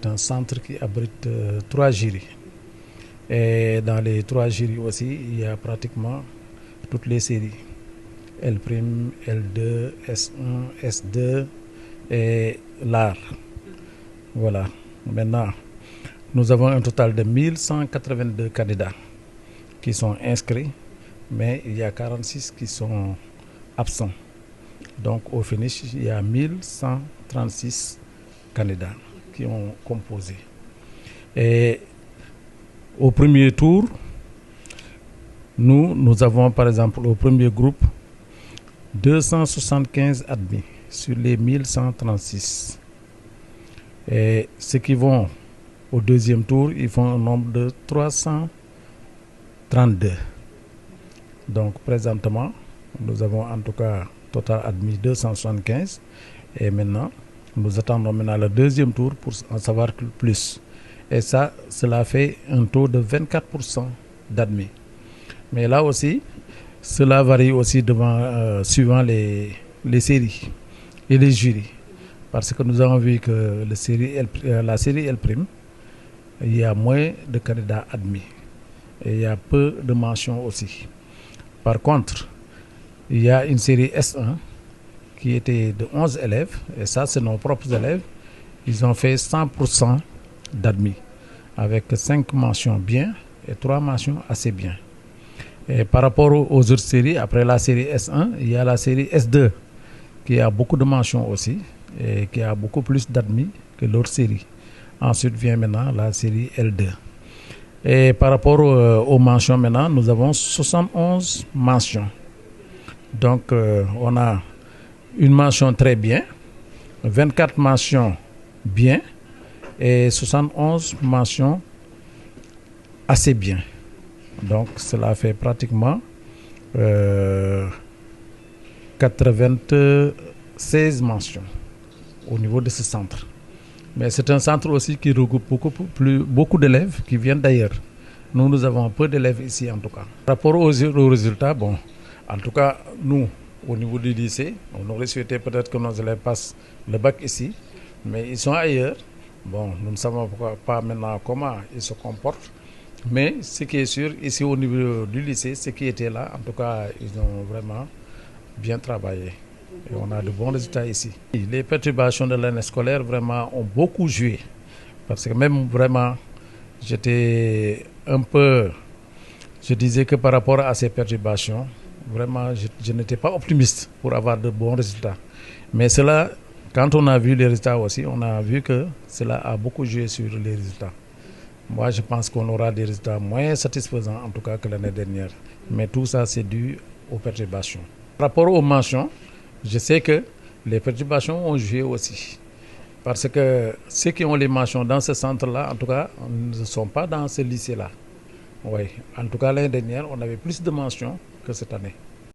c'est un centre qui abrite 3 jurys. Et dans les 3 jurys aussi, il y a pratiquement toutes les séries. L', L2, S1, S2 et l'art. Voilà. Maintenant, nous avons un total de 1182 candidats qui sont inscrits, mais il y a 46 qui sont absents. Donc au finish, il y a 1136 candidats qui ont composé. Et au premier tour, nous avons par exemple au premier groupe 275 admis sur les 1136. Et ceux qui vont au deuxième tour, ils font un nombre de 332. Donc présentement, nous avons en tout cas total admis 275. Et maintenant, nous attendons maintenant le deuxième tour pour en savoir plus. Et ça, cela fait un taux de 24% d'admis. Mais là aussi, cela varie aussi suivant les séries et les jurys. Parce que nous avons vu que la série L', il y a moins de candidats admis. Et il y a peu de mentions aussi. Par contre, il y a une série S1 qui était de 11 élèves. Et ça, c'est nos propres élèves. Ils ont fait 100% d'admis. Avec 5 mentions bien et 3 mentions assez bien. Et par rapport aux autres séries, après la série S1, il y a la série S2 qui a beaucoup de mentions aussi et qui a beaucoup plus d'admis que l'autre série. Ensuite vient maintenant la série L2. Et par rapport aux mentions maintenant, nous avons 71 mentions. Donc on a une mention très bien, 24 mentions bien et 71 mentions assez bien. Donc cela fait pratiquement 96 mentions au niveau de ce centre. Mais c'est un centre aussi qui regroupe beaucoup d'élèves qui viennent d'ailleurs. Nous avons peu d'élèves ici en tout cas. Par rapport aux résultats, bon, en tout cas, nous, au niveau du lycée, on aurait souhaité peut-être que nos élèves passent le bac ici, mais ils sont ailleurs. Bon, nous ne savons pas maintenant comment ils se comportent. Mais ce qui est sûr, ici au niveau du lycée, ceux qui étaient là, en tout cas, ils ont vraiment bien travaillé. Et on a de bons résultats ici. Les perturbations de l'année scolaire vraiment ont beaucoup joué. Parce que même vraiment, j'étais un peu... Je disais que par rapport à ces perturbations, vraiment, je n'étais pas optimiste pour avoir de bons résultats. Mais cela, quand on a vu les résultats aussi, on a vu que cela a beaucoup joué sur les résultats. Moi, je pense qu'on aura des résultats moins satisfaisants, en tout cas, que l'année dernière. Mais tout ça, c'est dû aux perturbations. Par rapport aux mentions, je sais que les perturbations ont joué aussi. Parce que ceux qui ont les mentions dans ce centre-là, en tout cas, ne sont pas dans ce lycée-là. Oui, en tout cas, l'année dernière, on avait plus de mentions que cette année.